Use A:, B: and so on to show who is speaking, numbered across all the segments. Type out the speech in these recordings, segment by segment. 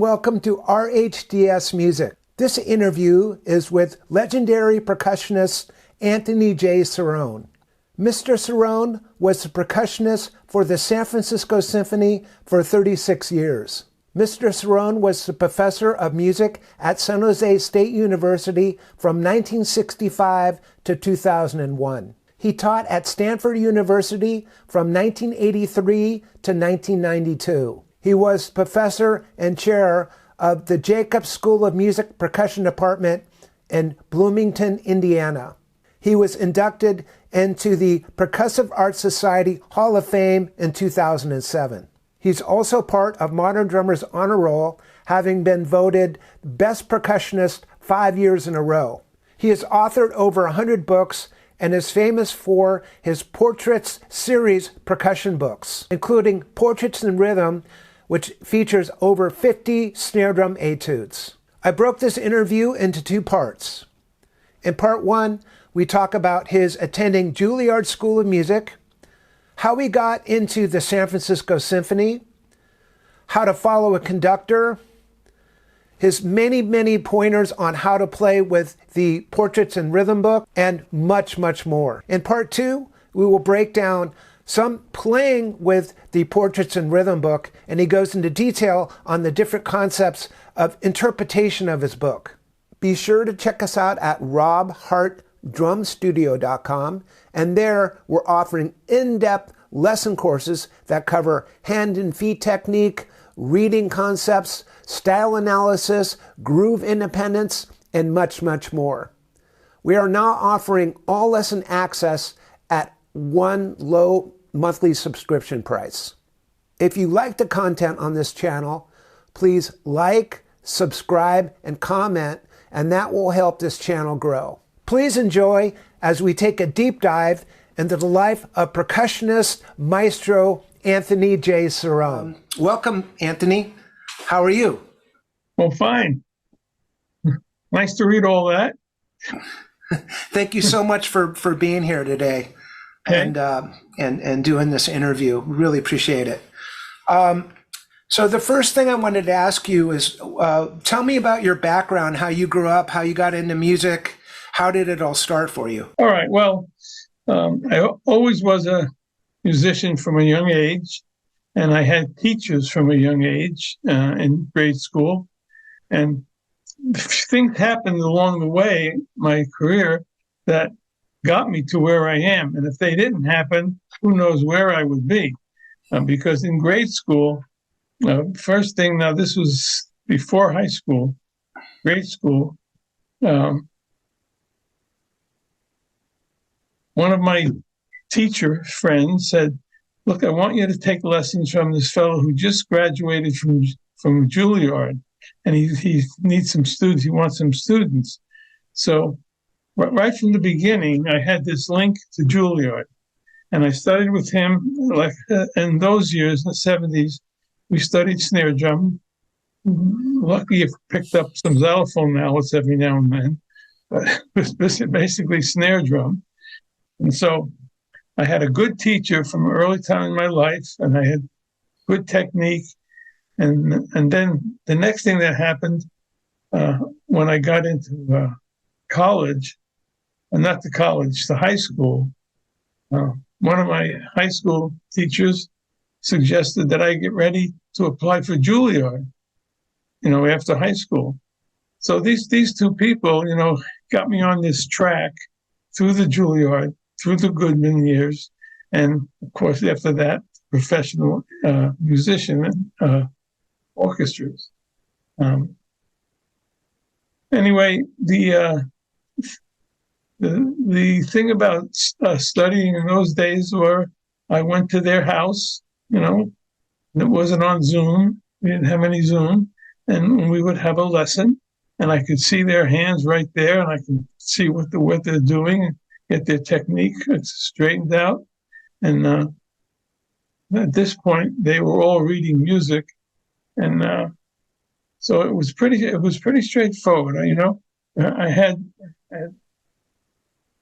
A: welcome to RHDS Music. This interview is with legendary percussionist Anthony J. Cirone. Mr. Cirone was the percussionist for the San Francisco Symphony for 36 years. Mr. Cirone was the professor of music at San Jose State University from 1965 to 2001. He taught at Stanford University from 1983 to 1992. He was professor and chair of the Jacobs School of Music Percussion Department in Bloomington, Indiana. He was inducted into the Percussive Arts Society Hall of Fame in 2007. He's also part of Modern Drummers Honor Roll, having been voted Best Percussionist 5 years in a row. He has authored over 100 books and is famous for his Portraits series percussion books, including Portraits in Rhythm, which features over 50 snare drum etudes. I broke this interview into 2 parts. In part 1, we talk about his attending Juilliard School of Music, how he got into the San Francisco Symphony, how to follow a conductor, his many pointers on how to play with the Portraits in Rhythm book, and much more. In part 2, we will break down some playing with the Portraits in Rhythm book, and he goes into detail on the different concepts of interpretation of his book. Be sure to check us out at robhartdrumstudio.com, and there we're offering in-depth lesson courses that cover hand and feet technique, reading concepts, style analysis, groove independence, and much more. We are now offering all lesson access at one low monthly subscription price. If you like the content on this channel, please like, subscribe, and comment, and that will help this channel grow. Please enjoy as we take a deep dive into the life of percussionist Maestro Anthony J. Cirone. Welcome, Anthony. How are you?
B: Well, fine. Nice to read all that.
A: Thank you so much for being here today. Okay. And doing this interview. Really appreciate it. So the first thing I wanted to ask you is, tell me about your background, how you grew up, how you got into music. How did it all start for you?
B: All right. Well, I always was a musician from a young age, and I had teachers from a young age in grade school. And things happened along the way, my career, that got me to where I am. And if they didn't happen, who knows where I would be. Because in grade school, first thing, now this was before high school, grade school, one of my teacher friends said, look, I want you to take lessons from this fellow who just graduated from Juilliard, and he needs some students, he wants some students. So right from the beginning, I had this link to Juilliard, and I studied with him. Like in those years, in the 70s, we studied snare drum. Luckily, I picked up some xylophone mallets every now and then, but it was basically snare drum. And so I had a good teacher from an early time in my life, and I had good technique. And then the next thing that happened when I got into college, and not the college, the high school, one of my high school teachers suggested that I get ready to apply for Juilliard, after high school. So these 2 people, got me on this track through the Juilliard, through the Goodman years, and of course after that, professional musician orchestras. Anyway, the thing about studying in those days were I went to their house, it wasn't on Zoom. We didn't have any Zoom. And we would have a lesson, and I could see their hands right there, and I could see what they're doing, get their technique straightened out. And at this point, they were all reading music, and so it was pretty straightforward. I had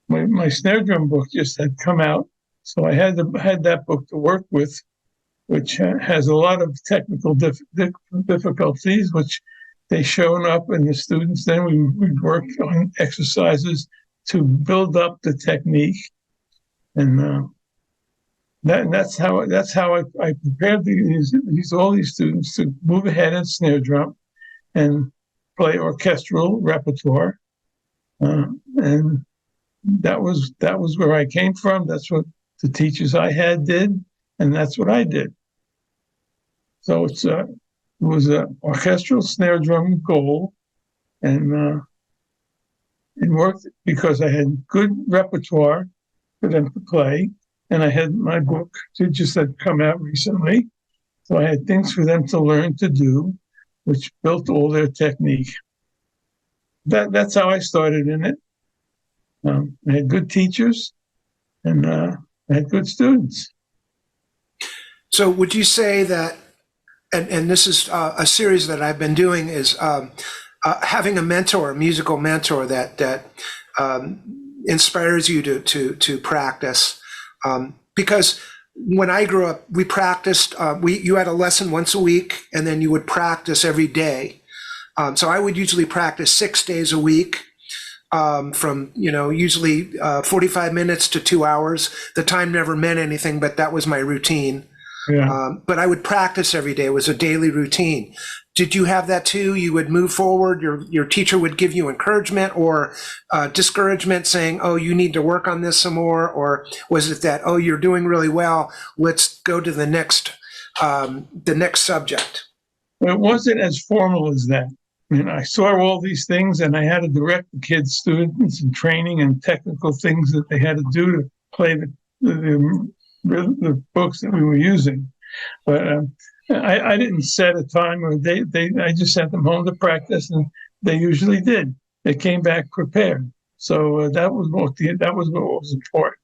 B: my snare drum book just had come out, so I had that book to work with which has a lot of technical difficulties, which they shown up in the students. Then we worked on exercises to build up the technique, and that's how I prepared all these students to move ahead in snare drum and play orchestral repertoire, and that was where I came from. That's what the teachers I had did, and that's what I did. So it was an orchestral snare drum goal, and it worked because I had good repertoire for them to play, and I had my book that just had come out recently. So I had things for them to learn to do, which built all their technique. That's how I started in it. I had good teachers, and I had good students.
A: So would you say that, and this is a series that I've been doing, is having a mentor, a musical mentor that inspires you to practice? Because when I grew up, we practiced. You had a lesson once a week, and then you would practice every day. So I would usually practice 6 days a week, from usually 45 minutes to 2 hours. The time never meant anything, but that was my routine.
B: Yeah.
A: But I would practice every day. It was a daily routine. Did you have that too? You would move forward. Your teacher would give you encouragement or discouragement, saying, "Oh, you need to work on this some more," or was it that, "Oh, you're doing really well. Let's go to the next subject"?
B: It wasn't as formal as that. I mean, I saw all these things, and I had to direct the kids, students, and training and technical things that they had to do to play the books that we were using. But I didn't set a time or I just sent them home to practice, and they usually did. They came back prepared. So that was what was important.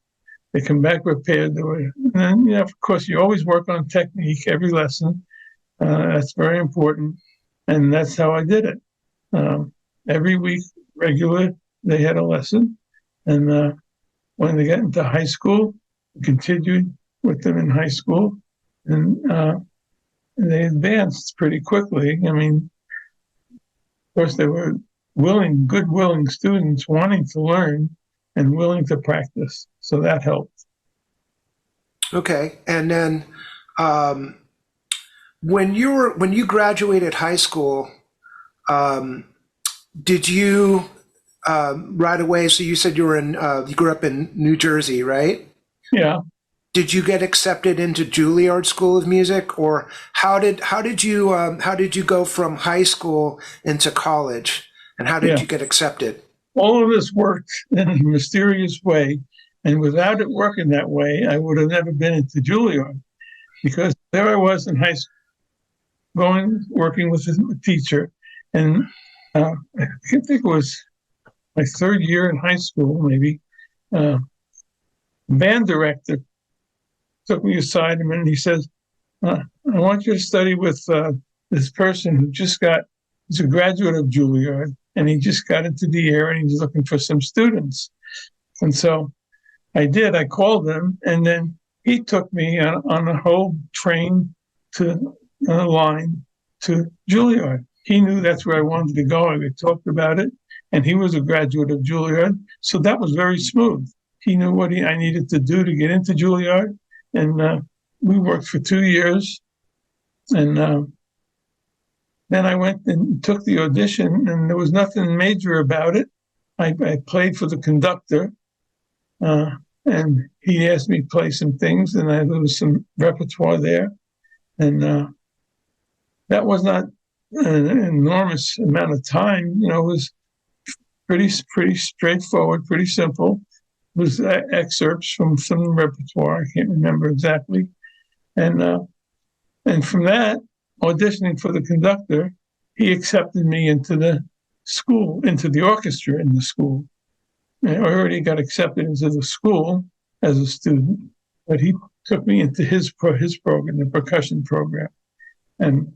B: They come back prepared. And then, of course, you always work on technique every lesson. That's very important. And that's how I did it. Every week, regular, they had a lesson. And when they got into high school, we continued with them in high school. And they advanced pretty quickly. I mean, of course, they were good, willing students wanting to learn and willing to practice. So that helped.
A: Okay. And then when you graduated high school, did you right away? So you said you grew up in New Jersey, right?
B: Yeah.
A: Did you get accepted into Juilliard School of Music, or how did you go from high school into college, and how did you get accepted?
B: All of this worked in a mysterious way, and without it working that way, I would have never been into Juilliard, because there I was in high school, working with a teacher, and I think it was my third year in high school, maybe. Band director took me aside and he says, "I want you to study with this person who he's a graduate of Juilliard, and he just got into the air, and he's looking for some students." And so I did. I called him, and then he took me on a whole train line to Juilliard. He knew that's where I wanted to go. We talked about it, and he was a graduate of Juilliard, so that was very smooth. He knew what I needed to do to get into Juilliard, and we worked for 2 years. And then I went and took the audition, and there was nothing major about it. I played for the conductor, and he asked me to play some things, and there was some repertoire there. And that was not an enormous amount of time. It was pretty straightforward, pretty simple. It was excerpts from some repertoire. I can't remember exactly. And from that, auditioning for the conductor, he accepted me into the school, into the orchestra in the school. I already got accepted into the school as a student, but he took me into his program, the percussion program. And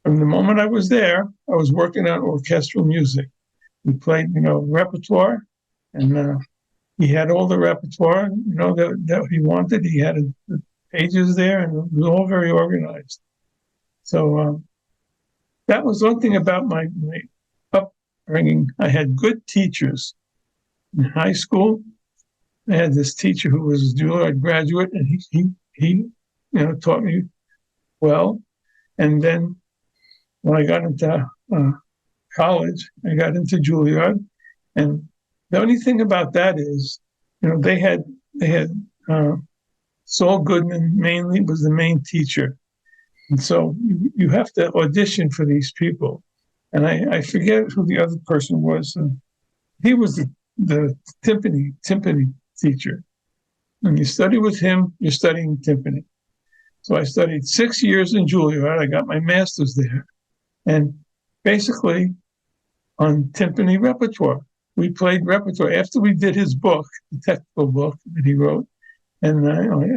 B: from the moment I was there, I was working on orchestral music. We played, repertoire, and he had all the repertoire, that he wanted. He had pages there, and it was all very organized. So that was one thing about my upbringing. I had good teachers in high school. I had this teacher who was a Juilliard graduate, and he taught me well. And then when I got into college, I got into Juilliard, and the only thing about that is, they had Saul Goodman mainly was the main teacher, and so you have to audition for these people. And I forget who the other person was. He was the timpani teacher. When you study with him, you're studying timpani. So I studied 6 years in Juilliard. I got my master's there, and basically on timpani repertoire. We played repertoire after we did his book, the technical book that he wrote, and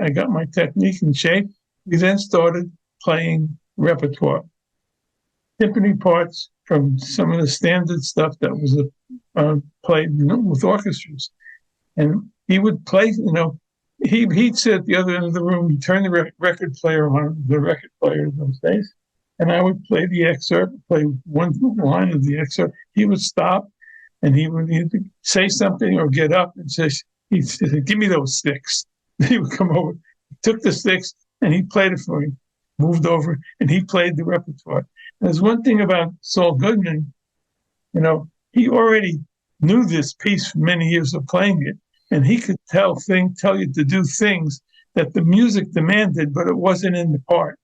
B: I got my technique in shape. We then started playing repertoire, timpani parts from some of the standard stuff that was played with orchestras. And he would play, he'd sit at the other end of the room, he'd turn the record player on, the record player in those days, and I would play the excerpt, play one line of the excerpt. He would stop, and he would either say something or get up and he'd say, "Give me those sticks." He would come over, took the sticks, and he played it for me, moved over, and he played the repertoire. And there's one thing about Saul Goodman, he already knew this piece from many years of playing it, and he could tell you to do things that the music demanded, but it wasn't in the part.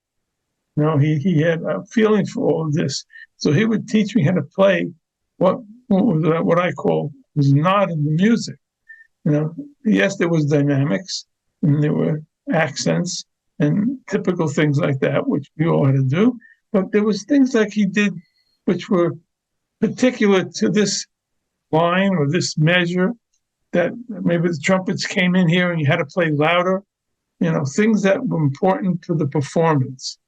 B: He had a feeling for all of this. So he would teach me how to play what I call was not in the music. Yes, there was dynamics and there were accents and typical things like that, which we all had to do. But there was things like he did, which were particular to this line or this measure, that maybe the trumpets came in here and you had to play louder, things that were important to the performance.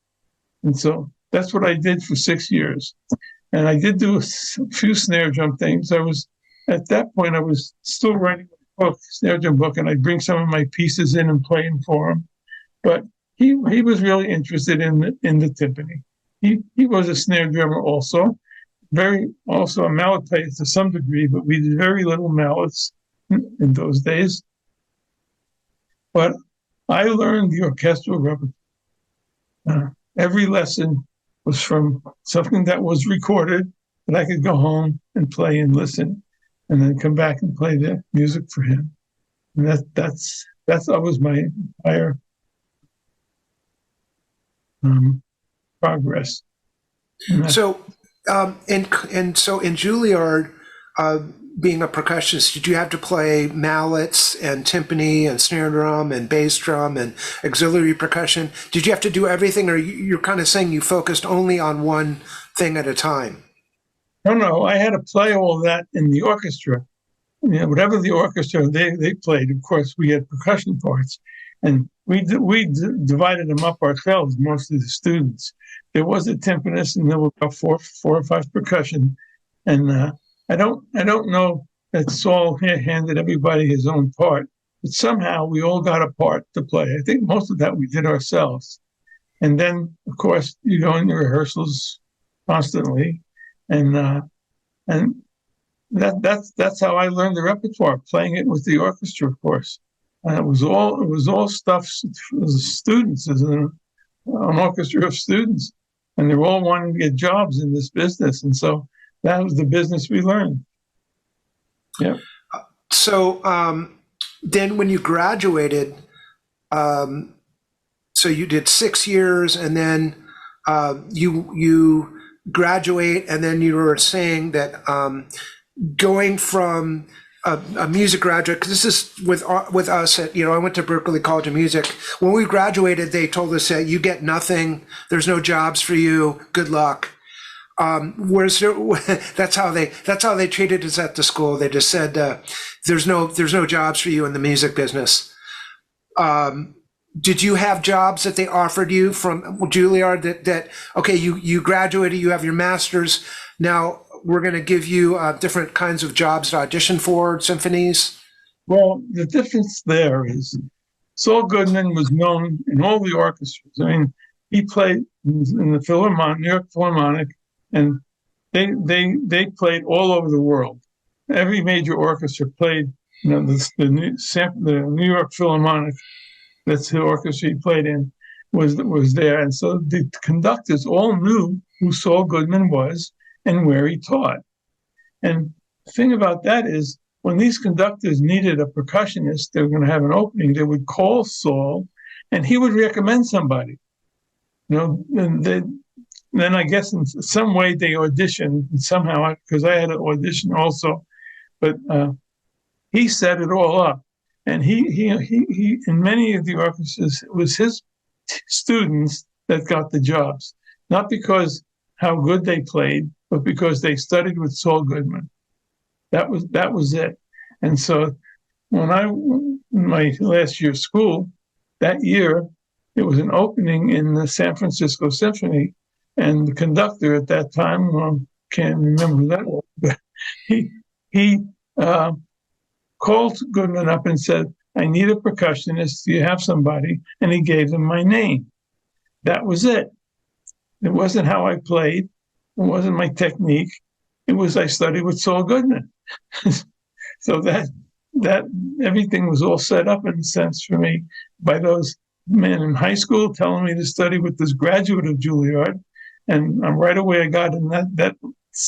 B: And so that's what I did for 6 years. And I did do a few snare drum things. At that point, I was still writing a book, snare drum book, and I'd bring some of my pieces in and play them for him. But he was really interested in the timpani. He was a snare drummer also, also a mallet player to some degree, but we did very little mallets in those days. But I learned the orchestral repertoire. Every lesson was from something that was recorded that I could go home and play and listen, and then come back and play the music for him. And that was my entire progress.
A: So in Juilliard, being a percussionist, did you have to play mallets and timpani and snare drum and bass drum and auxiliary percussion? Did you have to do everything, or you're kind of saying you focused only on one thing at a time?
B: No, I had to play all that in the orchestra. Whatever the orchestra they played, of course, we had percussion parts, and we divided them up ourselves, mostly the students. There was a timpanist, and there were about four or five percussion, and I don't know that Saul handed everybody his own part, but somehow we all got a part to play. I think most of that we did ourselves. And then, of course, you go into rehearsals constantly, and that's how I learned the repertoire, playing it with the orchestra, of course. And it was all stuff for the students, as an orchestra of students, and they were all wanting to get jobs in this business, and so that was the business we learned. Yeah.
A: So then when you graduated, so you did 6 years, and then you graduate, and then you were saying that going from a music graduate, because this is with us at, I went to Berklee College of Music. When we graduated, they told us that you get nothing, there's no jobs for you, good luck. That's how they treated us at the school. They just said there's no jobs for you in the music business. Did you have jobs that they offered you from Juilliard that okay, you graduated, you have your master's, now we're going to give you different kinds of jobs to audition for symphonies?
B: Well, the difference there is Saul Goodman was known in all the orchestras. I mean, he played in the Philharmonic, New York Philharmonic, and they played all over the world. Every major orchestra played. The New York Philharmonic, that's the orchestra he played in, was there, and so the conductors all knew who Saul Goodman was and where he taught. And the thing about that is, when these conductors needed a percussionist, they were going to have an opening, they would call Saul, and he would recommend somebody. And then I guess in some way they auditioned somehow, because I had an audition also, but he set it all up. And he in many of the orchestras, it was his students that got the jobs, not because how good they played, but because they studied with Saul Goodman. That was it. And so when my last year of school, that year, it was an opening in the San Francisco Symphony, and the conductor at that time, can't remember that one, but he called Goodman up and said, "I need a percussionist. Do you have somebody?" And he gave them my name. That was it. It wasn't how I played. It wasn't my technique. It was I studied with Saul Goodman. So that everything was all set up in a sense for me by those men in high school telling me to study with this graduate of Juilliard. And right away I got in that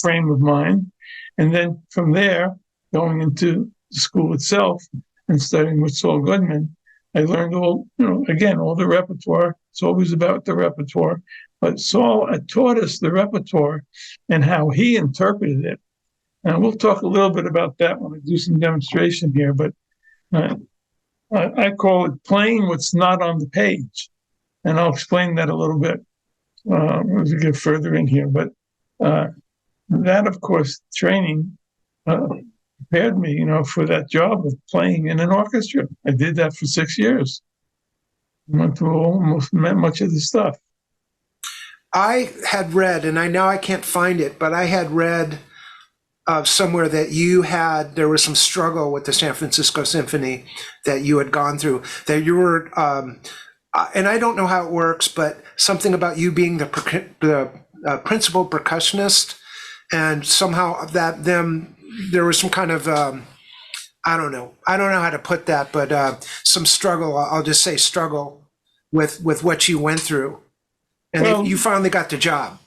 B: frame of mind. And then from there, going into the school itself and studying with Saul Goodman, I learned all the repertoire. It's always about the repertoire. But Saul taught us the repertoire and how he interpreted it. And we'll talk a little bit about that when I do some demonstration here. But I call it playing what's not on the page. And I'll explain that a little bit as we get further in here. But that, of course, training prepared me, for that job of playing in an orchestra. I did that for 6 years. Went through almost much of the stuff.
A: I had read, and I know I can't find it, but I had read somewhere that there was some struggle with the San Francisco Symphony that you had gone through, that you were, and I don't know how it works, but something about you being the principal percussionist, and somehow there was some kind of, I don't know how to put that, but some struggle, I'll just say struggle with what you went through. And you finally got the job.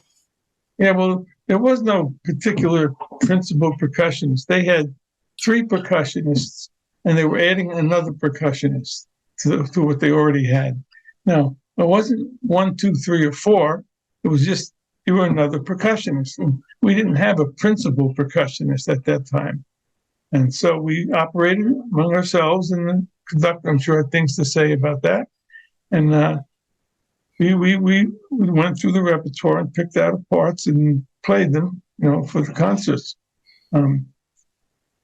B: Yeah, well, there was no particular principal percussionist. They had 3 percussionists, and they were adding another percussionist to what they already had. Now, it wasn't 1, 2, 3, or 4. It was just you were another percussionist. And we didn't have a principal percussionist at that time. And so we operated among ourselves, and the conductor, I'm sure, had things to say about that. And we went through the repertoire and picked out parts and played them, for the concerts.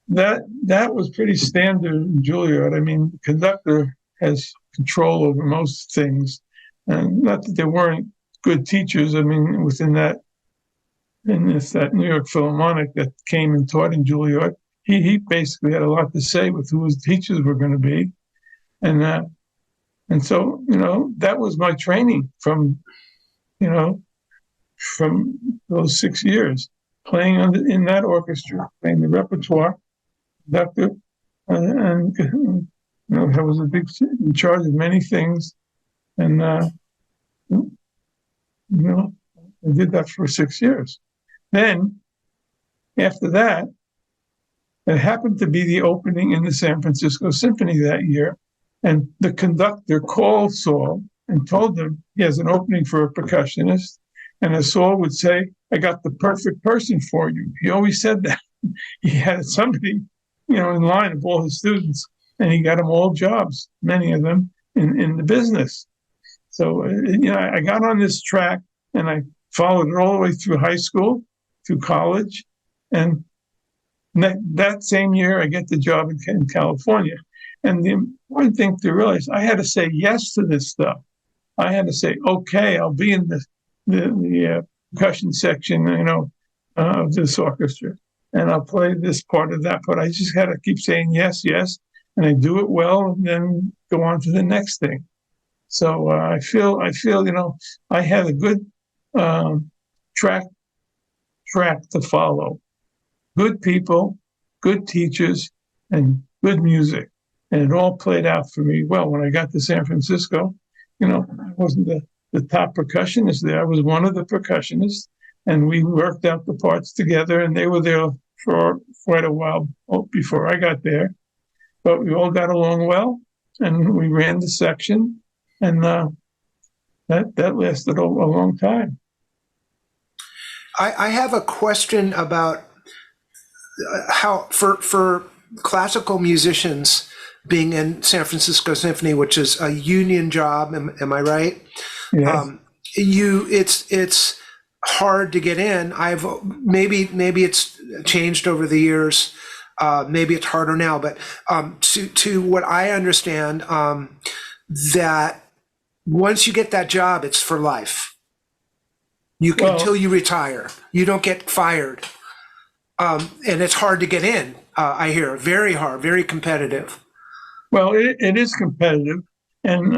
B: That was pretty standard in Juilliard. I mean, the conductor has control over most things, and not that there weren't good teachers. I mean, that New York Philharmonic that came and taught in Juilliard, he basically had a lot to say with who his teachers were going to be, and so, that was my training from those 6 years, playing in that orchestra, playing the repertoire, conductor, and I was in charge of many things, and I did that for 6 years. Then, after that, it happened to be the opening in the San Francisco Symphony that year. And the conductor called Saul and told him he has an opening for a percussionist. And as Saul would say, "I got the perfect person for you." He always said that. He had somebody, in line of all his students, and he got them all jobs, many of them in the business. So, I got on this track, and I followed it all the way through high school, through college. And that same year, I get the job in California. And the important thing to realize, I had to say yes to this stuff. I had to say, okay, I'll be in the percussion section, of this orchestra, and I'll play this part of that part. I just had to keep saying yes, yes, and I do it well, and then go on to the next thing. So I feel, I had a good track to follow. Good people, good teachers, and good music. And it all played out for me well. When I got to San Francisco, I wasn't the top percussionist there. I was one of the percussionists, and we worked out the parts together, and they were there for quite a while before I got there. But we all got along well, and we ran the section, and that lasted a long time.
A: I have a question about how for classical musicians being in San Francisco Symphony, which is a union job, am I right?
B: Yes.
A: It's hard to get in. Maybe it's changed over the years. Maybe it's harder now, but to what I understand, that once you get that job, it's for life. Until you retire. You don't get fired. And it's hard to get in, I hear. Very hard, very competitive.
B: Well, it is competitive. And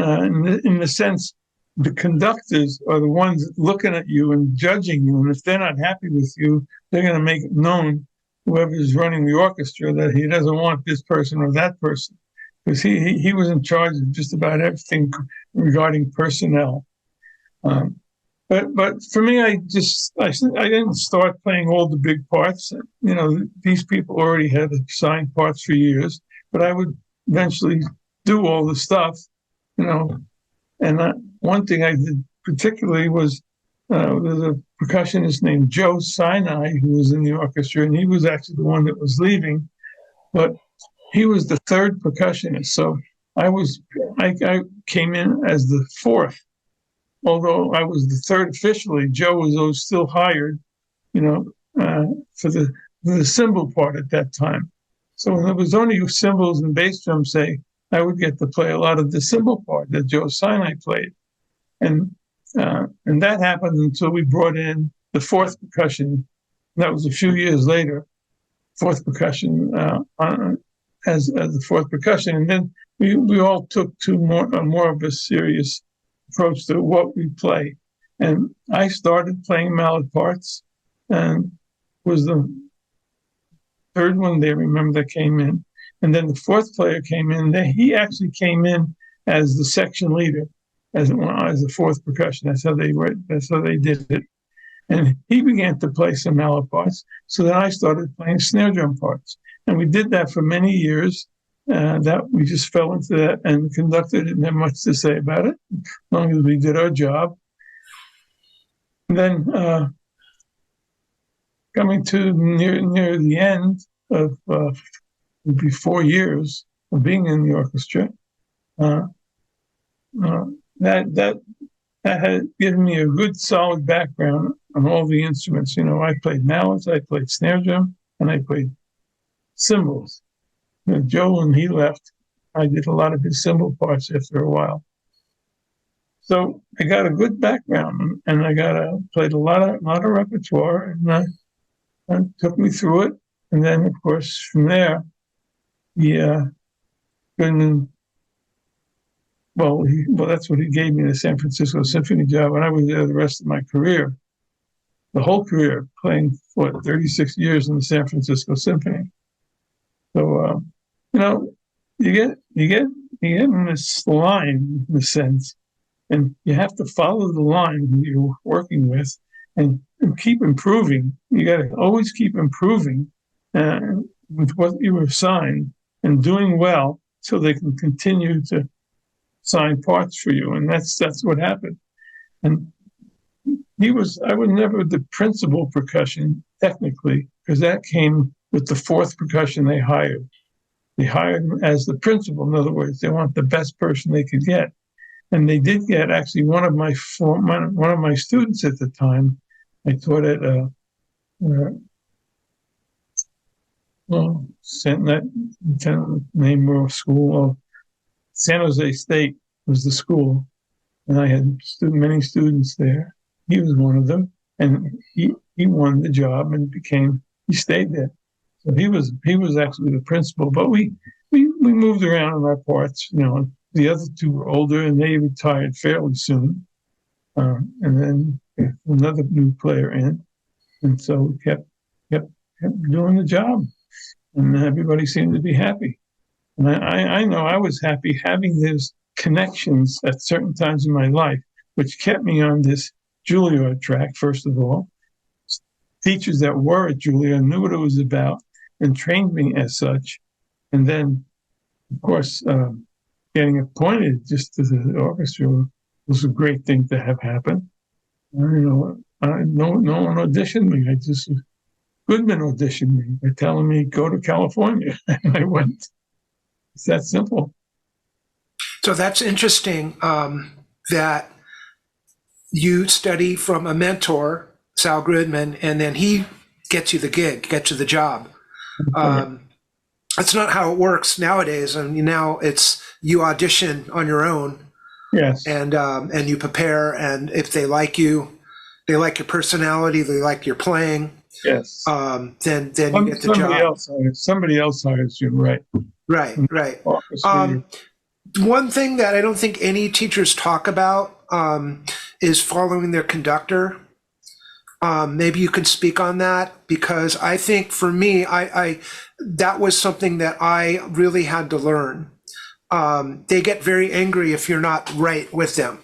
B: in the sense, the conductors are the ones looking at you and judging you. And if they're not happy with you, they're going to make it known, whoever's running the orchestra, that he doesn't want this person or that person. Because he was in charge of just about everything regarding personnel. But for me, I didn't start playing all the big parts. These people already had assigned parts for years, but I would eventually do all the stuff, And one thing I did particularly was there's a percussionist named Joe Sinai who was in the orchestra, and he was actually the one that was leaving, but he was the third percussionist. So I came in as the fourth. Although I was the third officially, Joe was still hired, for the cymbal part at that time. So when there was only cymbals and bass drums, I would get to play a lot of the cymbal part that Joe Sinai played. And that happened until we brought in the fourth percussion. That was a few years later, fourth percussion as the fourth percussion. And then we all took to more of a serious approach to what we play. And I started playing mallet parts and was the third one they remember that came in. And then the fourth player came in. He actually came in as the section leader, as the fourth percussion. That's how they did it. And he began to play some mallet parts. So then I started playing snare drum parts. And we did that for many years. That we just fell into that, and the conductor didn't have much to say about it, as long as we did our job. And then coming to near the end of maybe 4 years of being in the orchestra, that had given me a good solid background on all the instruments. I played mallets, I played snare drum, and I played cymbals. Joe, when he left, I did a lot of his cymbal parts after a while. So I got a good background, and I played a lot of repertoire, and it took me through it. And then, of course, from there, that's what he gave me, the San Francisco Symphony job, and I was there the rest of my career, the whole career, playing 36 years in the San Francisco Symphony. So, you get in this line, in a sense, and you have to follow the line that you're working with and keep improving. You got to always keep improving with what you were assigned and doing well so they can continue to sign parts for you. And that's what happened. And I was never the principal percussion, technically, because that came with the fourth percussion they hired. They hired him as the principal. In other words, they want the best person they could get. And they did get actually one of my students at the time. I taught at school. San Jose State was the school, and I had many students there. He was one of them, and he won the job and he stayed there. So he was actually the principal, but we moved around in our parts, the other two were older, and they retired fairly soon. And then another new player in, and so we kept doing the job, and everybody seemed to be happy. And I know I was happy having those connections at certain times in my life, which kept me on this Juilliard track. First of all, teachers that were at Juilliard knew what it was about and trained me as such, and then, of course, getting appointed just to the orchestra was a great thing to have happen. No one auditioned me. Goodman auditioned me by telling me, go to California. And I went. It's that simple.
A: So that's interesting that you study from a mentor, Sal Goodman, and then he gets you the gig, gets you the job. That's not how it works nowadays. And now it's you audition on your own.
B: Yes.
A: And you prepare, and if they like you, they like your personality, they like your playing.
B: Yes.
A: Then you get the job.
B: Somebody else hires you, right?
A: Right. One thing that I don't think any teachers talk about is following their conductor. Maybe you can speak on that, because I think for me, I that was something that I really had to learn. They get very angry if you're not right with them.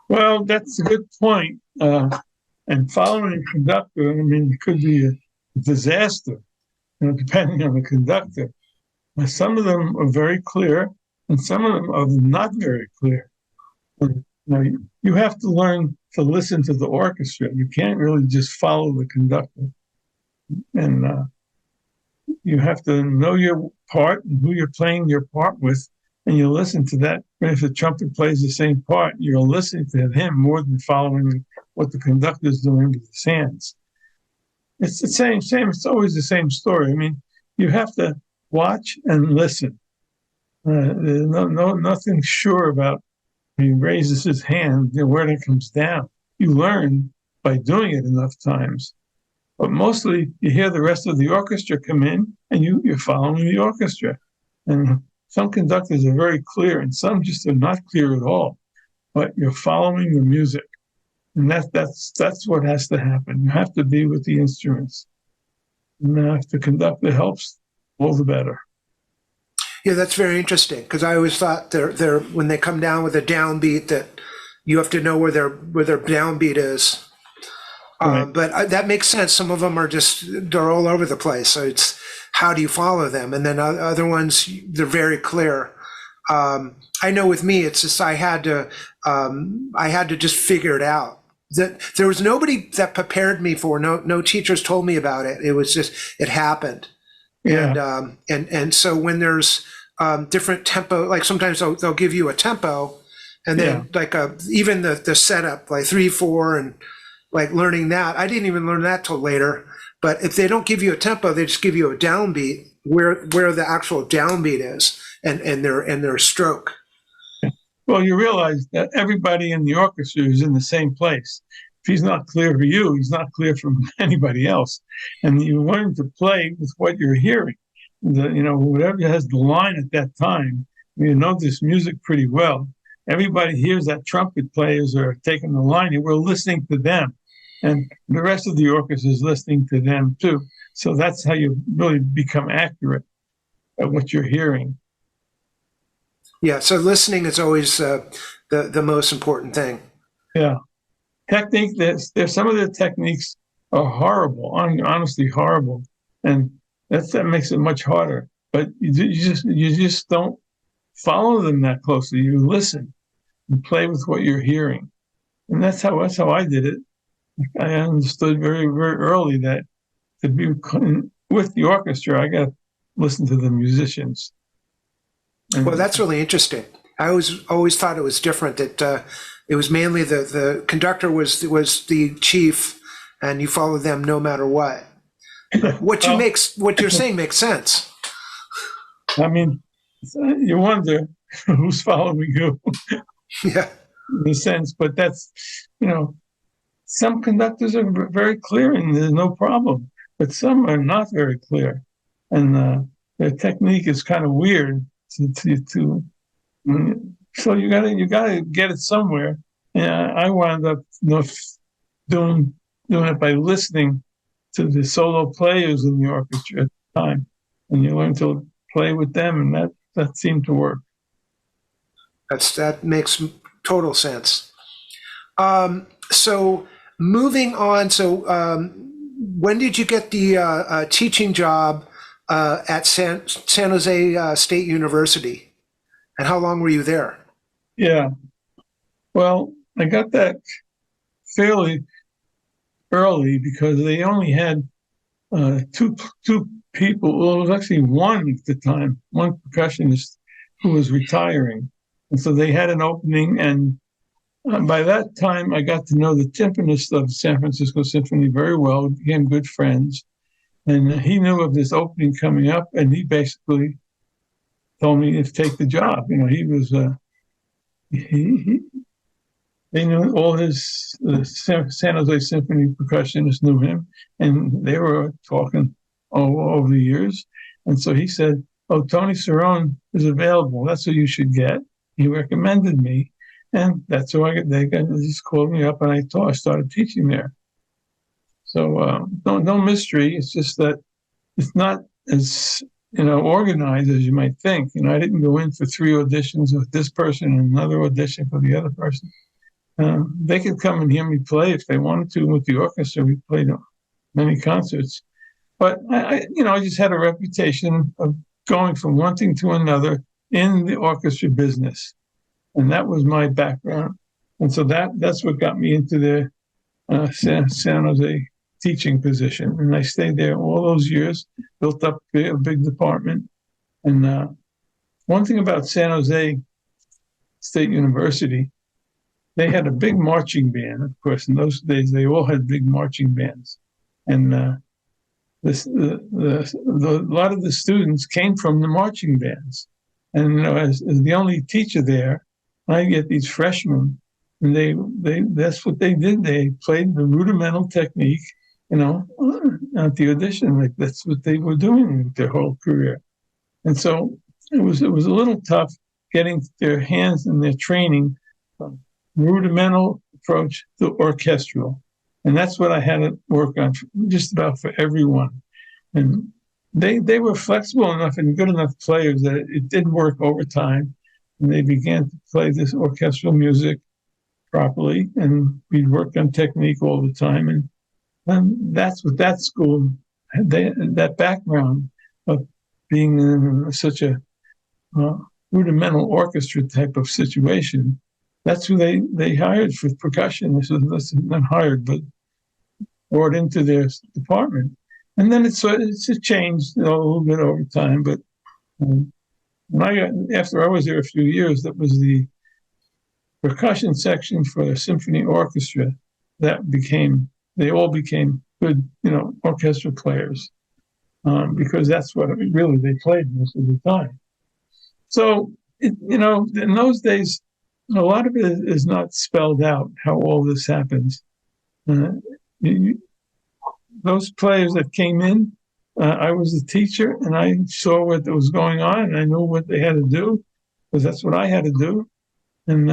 B: Well, that's a good point. And following a conductor, I mean, it could be a disaster, depending on the conductor. Some of them are very clear, and some of them are not very clear. Now, you have to learn to listen to the orchestra. You can't really just follow the conductor. And you have to know your part and who you're playing your part with, and you listen to that. If the trumpet plays the same part, you're listening to him more than following what the conductor is doing with his hands. It's the same. It's always the same story. I mean, you have to watch and listen. There's nothing sure about when he raises his hand, where it comes down. You learn by doing it enough times. But mostly you hear the rest of the orchestra come in, and you're following the orchestra. And some conductors are very clear, and some just are not clear at all. But you're following the music. And that's what has to happen. You have to be with the instruments. And if the conductor helps, all the better.
A: Yeah, that's very interesting, because I always thought they're when they come down with a downbeat that you have to know where their downbeat is. Right. But that makes sense. Some of them are they're all over the place. So it's how do you follow them? And then other ones, they're very clear. I know with me, it's just I had to just figure it out. That there was nobody that prepared me for. No teachers told me about it. It was just it happened.
B: Yeah.
A: And so when there's different tempo, like sometimes they'll give you a tempo, and then like even the setup, like 3/4, and like learning that. I didn't even learn that till later. But if they don't give you a tempo, they just give you a downbeat where the actual downbeat is and their stroke.
B: Well, you realize that everybody in the orchestra is in the same place. If he's not clear for you, he's not clear from anybody else. And you learn to play with what you're hearing. Whatever has the line at that time, you know this music pretty well. Everybody hears that trumpet players are taking the line, and we're listening to them. And the rest of the orchestra is listening to them too. So that's how you really become accurate at what you're hearing.
A: Yeah, so listening is always the most important thing.
B: Yeah. Technique, there's some of the techniques are horrible, honestly horrible. And that makes it much harder. But you just don't follow them that closely. You listen and play with what you're hearing. And that's how I did it. I understood very, very early that to be with the orchestra, I got to listen to the musicians.
A: Well, that's really interesting. I always thought it was different, that it was mainly the conductor was the chief, and you follow them no matter what. What you're saying makes sense.
B: I mean, you wonder who's following you.
A: Yeah.
B: In a sense, but that's, some conductors are very clear and there's no problem, but some are not very clear, and their technique is kind of weird to So you gotta get it somewhere. And I wound up, doing it by listening to the solo players in the orchestra at the time, and you learn to play with them, and that seemed to work.
A: That makes total sense. So moving on, when did you get the teaching job at San Jose State University, and how long were you there?
B: Yeah. Well, I got that fairly early because they only had two people. Well, it was actually one at the time, one percussionist who was retiring, and so they had an opening. And by that time, I got to know the timpanist of San Francisco Symphony very well. We became good friends, and he knew of this opening coming up, and he basically told me to take the job. He was he they knew all his San Jose Symphony percussionists knew him, and they were talking over the years. And so he said, "Oh, Tony Cirone is available. That's who you should get." He recommended me, and that's who they just called me up, and I started teaching there. So no mystery. It's just that it's not as organized as you might think. I didn't go in for 3 auditions with this person and another audition for the other person. They could come and hear me play if they wanted to with the orchestra. We played many concerts, but I just had a reputation of going from one thing to another in the orchestra business, and that was my background. And so that's what got me into the San Jose teaching position, and I stayed there all those years, built up a big department. And one thing about San Jose State University, they had a big marching band. Of course, in those days, they all had big marching bands, and a lot of the students came from the marching bands. And as the only teacher there, I get these freshmen, and that's what they did. They played the rudimental technique, at the audition. Like that's what they were doing their whole career. And so it was a little tough getting their hands and their training from rudimental approach to orchestral. And that's what I had to work on just about for everyone. And they were flexible enough and good enough players that it did work over time. And they began to play this orchestral music properly. And we worked on technique all the time. And that's what that school had, that background of being in such a rudimental orchestra type of situation. That's who they hired for percussion. This was not hired, but brought into their department. And then it's changed a little bit over time. But after I was there a few years, that was the percussion section for the symphony orchestra. They all became good, orchestra players because that's what really they played most of the time. So, in those days, a lot of it is not spelled out how all this happens. Those players that came in, I was the teacher, and I saw what was going on, and I knew what they had to do, because that's what I had to do. And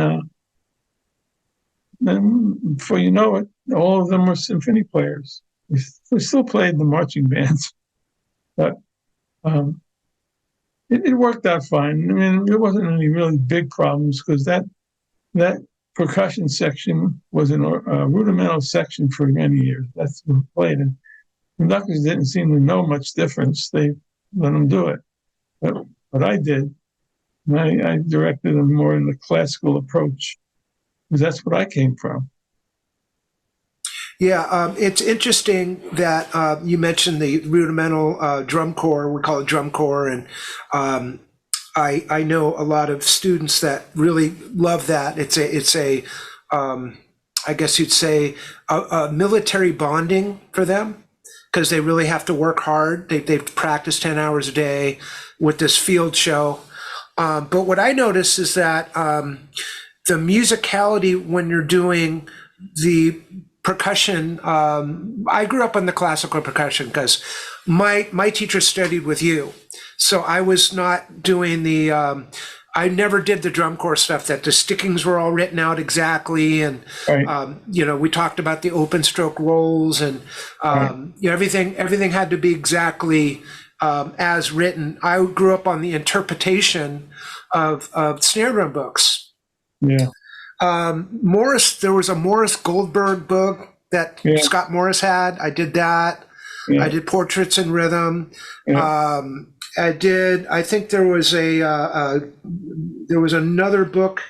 B: then, before you know it, all of them were symphony players. We still played the marching bands, but it worked out fine. I mean, there wasn't any really big problems because that percussion section was a rudimental section for many years. That's what we played. And conductors didn't seem to know much difference. They let them do it. But I did. And I directed them more in the classical approach because that's what I came from.
A: Yeah, it's interesting that you mentioned the rudimental drum corps. We call it drum corps, and I know a lot of students that really love that. It's a I guess you'd say a military bonding for them because they really have to work hard. They've practiced 10 hours a day with this field show. But what I notice is that the musicality when you're doing the percussion, I grew up on the classical percussion because my teacher studied with you. So I was not doing the I never did the drum corps stuff, that the stickings were all written out exactly. And,
B: Right.
A: we talked about the open stroke rolls, and,
B: Right.
A: everything had to be exactly as written. I grew up on the interpretation of snare drum books.
B: Yeah.
A: There was a Morris Goldberg book that
B: Yeah.
A: Scott Morris had. I did that.
B: Yeah.
A: I did Portraits in Rhythm.
B: Yeah.
A: I think there was another book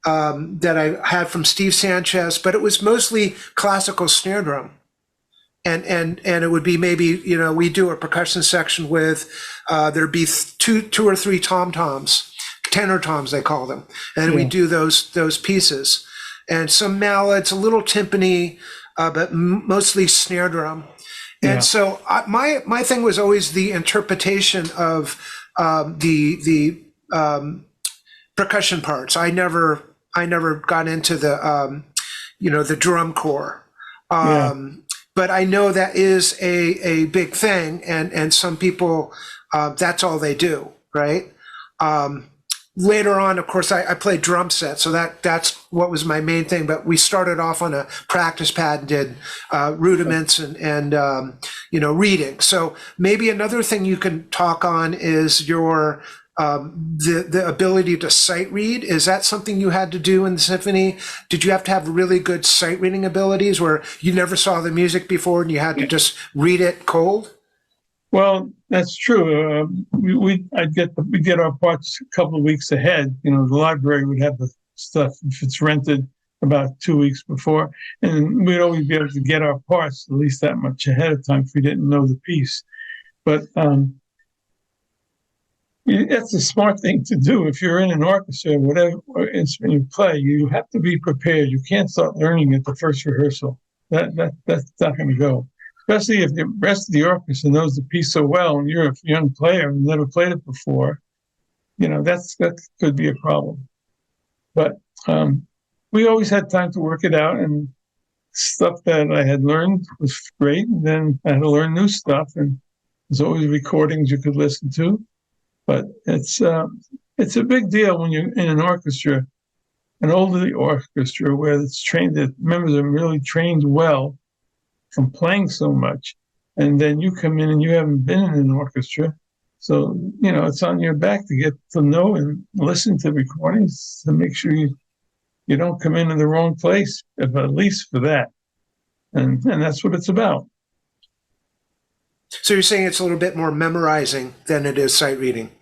A: that I had from Steve Sanchez, but it was mostly classical snare drum. And it would be maybe, we do a percussion section with, there'd be two or three tom-toms, tenor toms, they call them. And we do those pieces. And some mallets, a little timpani, but mostly snare drum. And so my thing was always the interpretation of the percussion parts. I never got into the drum corps. But I know that is a big thing, and some people, that's all they do, right? Later on, of course, I played drum set, so that's what was my main thing. But we started off on a practice pad and did rudiments and reading. So maybe another thing you can talk on is your the ability to sight read. Is that something you had to do in the symphony? Did you have to have really good sight reading abilities where you never saw the music before and you had to just read it cold?
B: Well, that's true. We get our parts a couple of weeks ahead. The library would have the stuff if it's rented about 2 weeks before, and we'd always be able to get our parts at least that much ahead of time if we didn't know the piece. But that's a smart thing to do. If you're in an orchestra, whatever instrument you play, you have to be prepared. You can't start learning at the first rehearsal. That's not going to go. Especially if the rest of the orchestra knows the piece so well, and you're a young player and never played it before. That could be a problem. But we always had time to work it out, and stuff that I had learned was great. And then I had to learn new stuff, and there's always recordings you could listen to. But it's a big deal when you're in an orchestra, an older orchestra where it's trained, that members are really trained well from playing so much, and then you come in and you haven't been in an orchestra, so it's on your back to get to know and listen to recordings to make sure you don't come in the wrong place, at least for that, and that's what it's about.
A: So you're saying it's a little bit more memorizing than it is sight reading?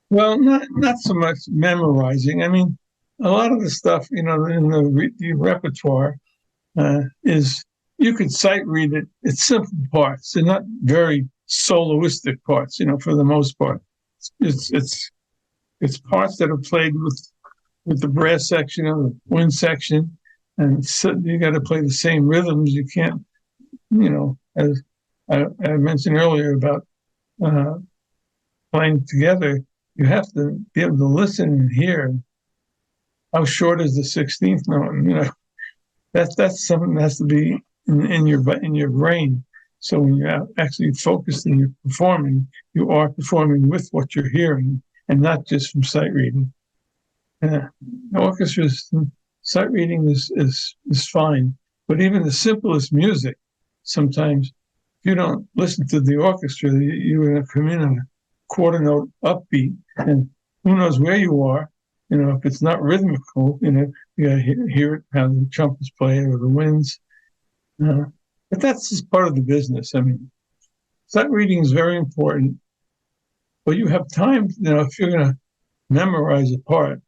B: Well, not so much memorizing. I mean, a lot of the stuff in the repertoire is. You could sight read it. It's simple parts. They're not very soloistic parts, for the most part. It's parts that are played with the brass section or the wind section, and so you got to play the same rhythms. You can't, as I mentioned earlier about playing together, you have to be able to listen and hear how short is the 16th note. That's something that has to be in your brain. So when you're actually focused and you're performing, you are performing with what you're hearing and not just from sight reading. Orchestras, sight reading is fine, but even the simplest music, sometimes if you don't listen to the orchestra, you're going to come in on a quarter note upbeat, and who knows where you are. If it's not rhythmical, you got to hear it, how the trumpets play or the winds. But that's just part of the business. I mean, sight reading is very important, but you have time. If you're going to memorize a part,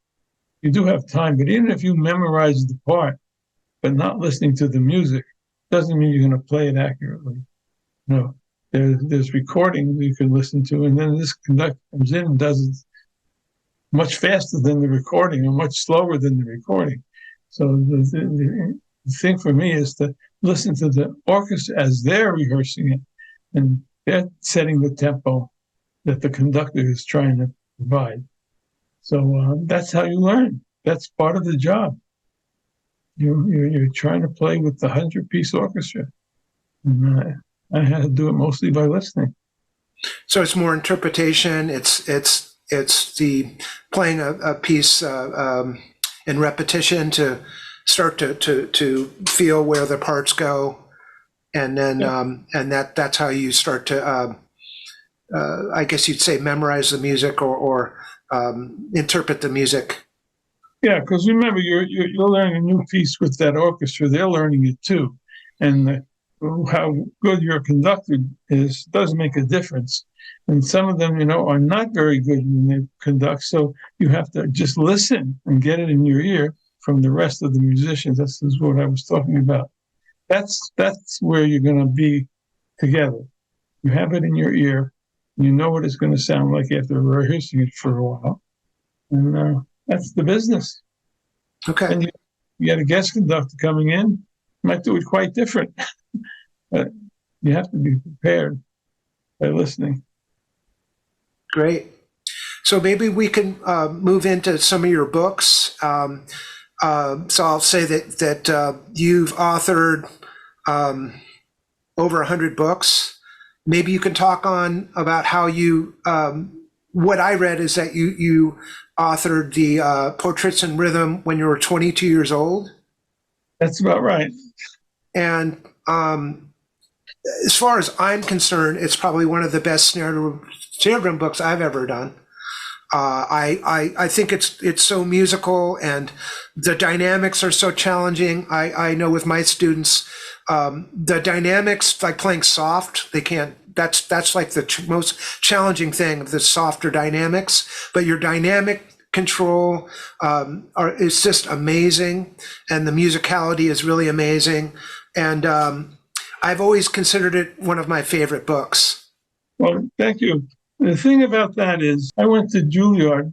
B: you do have time. But even if you memorize the part, but not listening to the music, doesn't mean you're going to play it accurately. There's recordings you can listen to, and then this conductor comes in and does it much faster than the recording and much slower than the recording. So the thing for me is to listen to the orchestra as they're rehearsing it, and they're setting the tempo that the conductor is trying to provide. So that's how you learn. That's part of the job. You're trying to play with the 100-piece orchestra. And I had to do it mostly by listening.
A: So it's more interpretation. It's it's the playing a piece in repetition to start to feel where the parts go, and then and that's how you start to I guess you'd say memorize the music or interpret the music.
B: Yeah, because remember, you're learning a new piece with that orchestra. They're learning it too, and how good your conductor is does make a difference. And some of them, are not very good when they conduct. So you have to just listen and get it in your ear from the rest of the musicians. This is what I was talking about. That's where you're going to be together. You have it in your ear. You know what it's going to sound like after rehearsing it for a while. And that's the business.
A: Okay.
B: And you got a guest conductor coming in, you might do it quite different. But you have to be prepared by listening.
A: Great. So maybe we can move into some of your books. So I'll say that you've authored over 100 books. Maybe you can talk about how you. What I read is that you authored the Portraits in Rhythm when you were 22 years old.
B: That's about right.
A: And as far as I'm concerned, it's probably one of the best snare drum books I've ever done. I think it's so musical, and the dynamics are so challenging. I know with my students, the dynamics, like playing soft, they can't. That's like the most challenging thing of the softer dynamics. But your dynamic control is just amazing, and the musicality is really amazing. And I've always considered it one of my favorite books.
B: Well, thank you. The thing about that is I went to Juilliard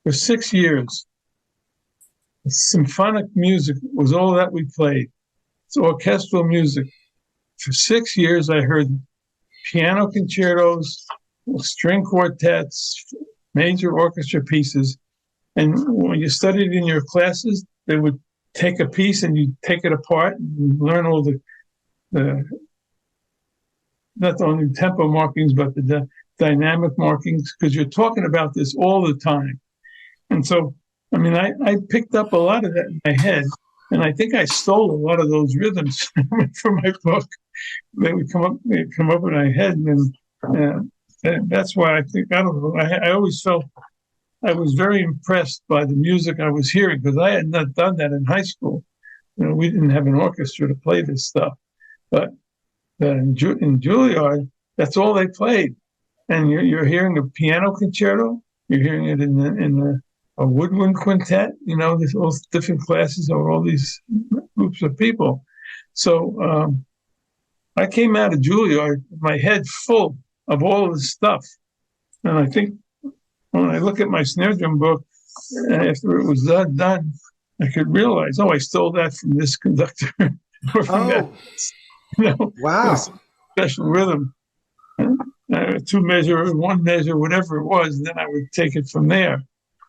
B: for 6 years. Symphonic music was all that we played. It's orchestral music. For 6 years, I heard piano concertos, string quartets, major orchestra pieces. And when you studied in your classes, they would take a piece and you take it apart and learn all the not only tempo markings, but the dynamic markings, because you're talking about this all the time. And so, I picked up a lot of that in my head, and I think I stole a lot of those rhythms from my book. They would come up in my head, and that's why I think, I don't know, I always felt I was very impressed by the music I was hearing, because I had not done that in high school. We didn't have an orchestra to play this stuff. But in Juilliard, that's all they played. And you're hearing a piano concerto, you're hearing it in a woodwind quintet, there's all different classes or all these groups of people. So I came out of Juilliard, my head full of all this stuff. And I think when I look at my snare drum book, after it was done, I could realize, I stole that from this conductor. Or from that.
A: Wow.
B: Special rhythm. 2 measure, 1 measure, whatever it was, then I would take it from there.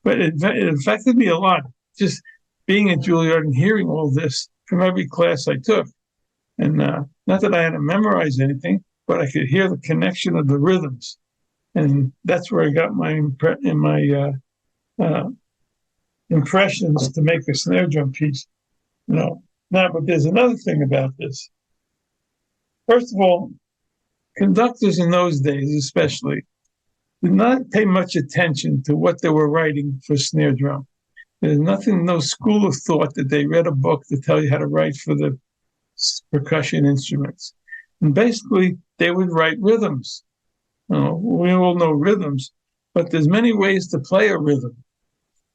B: But it affected me a lot, just being at Juilliard and hearing all this from every class I took. And not that I had to memorize anything, but I could hear the connection of the rhythms. And that's where I got my impressions to make a snare drum piece. Now, but there's another thing about this. First of all, conductors in those days, especially, did not pay much attention to what they were writing for snare drum. There's no school of thought that they read a book to tell you how to write for the percussion instruments. And basically, they would write rhythms. We all know rhythms, but there's many ways to play a rhythm.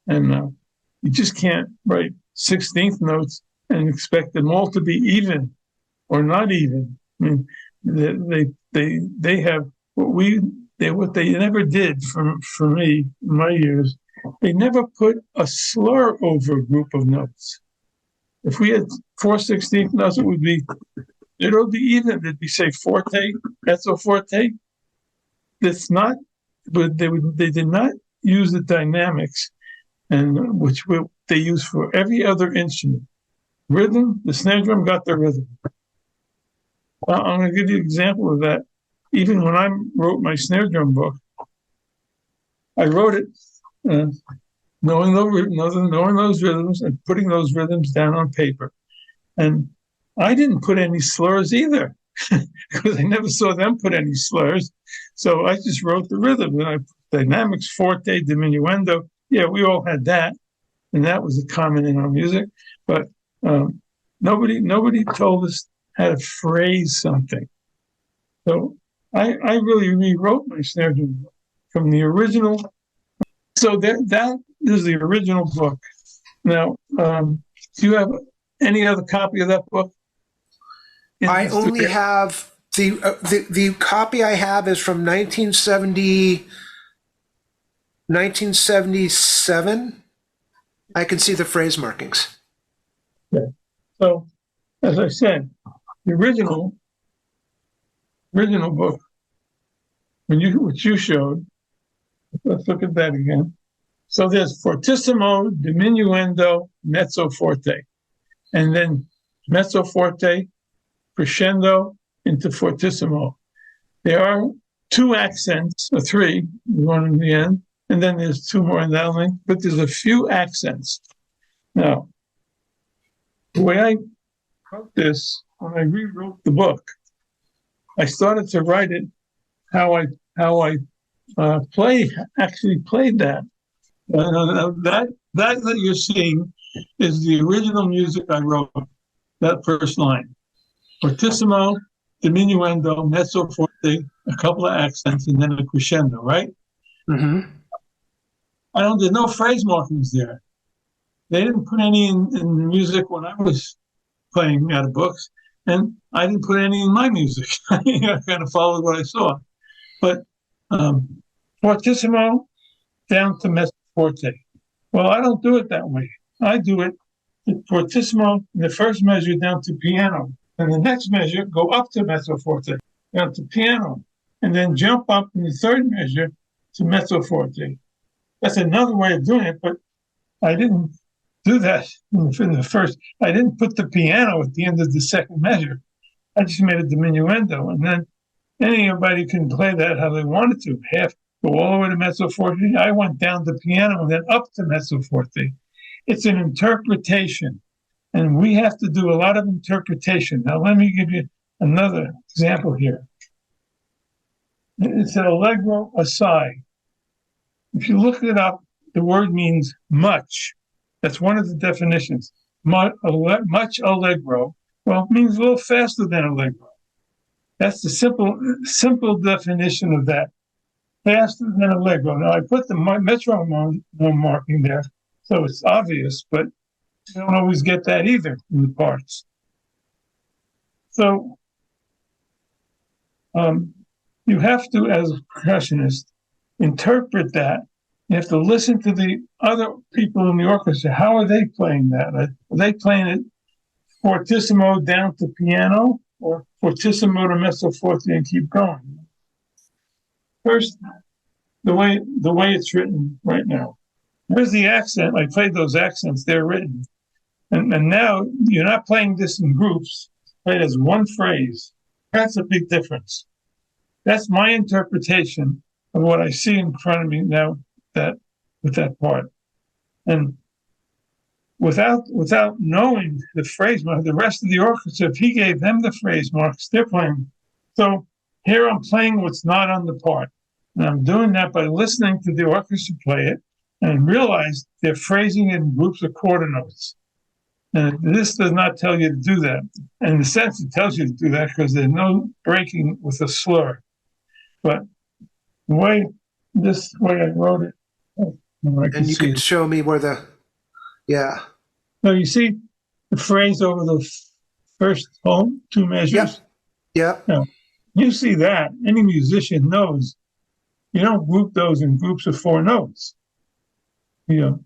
B: And you just can't write 16th notes and expect them all to be even or not even. They have what they never did for me in my years. They never put a slur over a group of notes. If we had 4 16th notes, it would be even. It'd be say forte, mezzo forte. That's not. But they did not use the dynamics, and they use for every other instrument. Rhythm, the snare drum got the rhythm. I'm going to give you an example of that. Even when I wrote my snare drum book, I wrote it knowing those rhythms and putting those rhythms down on paper. And I didn't put any slurs either because I never saw them put any slurs. So I just wrote the rhythm, and I put dynamics, forte, diminuendo. Yeah, we all had that, and that was common in our music. But nobody told us how to phrase something. So I really rewrote my snare drum from the original. So that is the original book. Now, do you have any other copy of that book?
A: I only have the copy I have is from 1977. I can see the phrase markings.
B: Okay. So, as I said, the original book, which you showed, let's look at that again. So there's fortissimo, diminuendo, mezzo forte, and then mezzo forte, crescendo into fortissimo. There are two accents, or three, one in the end, and then there's two more in that length, but there's a few accents. Now, the way I wrote this, when I rewrote the book, I started to write it how I actually played that. That you're seeing is the original music I wrote, that first line. Fortissimo, diminuendo, mezzo forte, a couple of accents, and then a crescendo, right?
A: Mm-hmm.
B: There's no phrase markings there. They didn't put any in the music when I was playing out of books, and I didn't put any in my music. I kind of followed what I saw. But fortissimo down to mezzo forte. Well, I don't do it that way. I do it fortissimo in the first measure down to piano, and the next measure go up to mezzo forte, down to piano, and then jump up in the third measure to mezzo forte. That's another way of doing it, but I didn't do that in the first. I didn't put the piano at the end of the second measure. I just made a diminuendo, and then anybody can play that how they wanted to. Half go all the way to mezzo forte. I went down to piano and then up to mezzo forte. It's an interpretation, and we have to do a lot of interpretation. Now, let me give you another example here. It's an allegro assai. If you look it up, the word means much. That's one of the definitions. Much allegro. Well, it means a little faster than allegro. That's the simple definition of that. Faster than allegro. Now, I put the metronome marking there, so it's obvious, but you don't always get that either in the parts. So you have to, as a percussionist, interpret that. You have to listen to the other people in the orchestra. How are they playing that? Are they playing it fortissimo down to piano, or fortissimo to mezzo forte and keep going? First, the way it's written right now. Here's the accent. I played those accents. They're written. And now you're not playing this in groups. Played as one phrase. That's a big difference. That's my interpretation of what I see in front of me now with that part. And without knowing the phrase mark, the rest of the orchestra, if he gave them the phrase marks, they're playing. So here I'm playing what's not on the part. And I'm doing that by listening to the orchestra play it and realize they're phrasing it in groups of quarter notes. And this does not tell you to do that. In a sense, it tells you to do that because there's no breaking with a slur. But the way I wrote it,
A: and you can show me where
B: So you see the phrase over the first two measures?
A: Yep.
B: Now, you see that. Any musician knows you don't group those in groups of four notes. You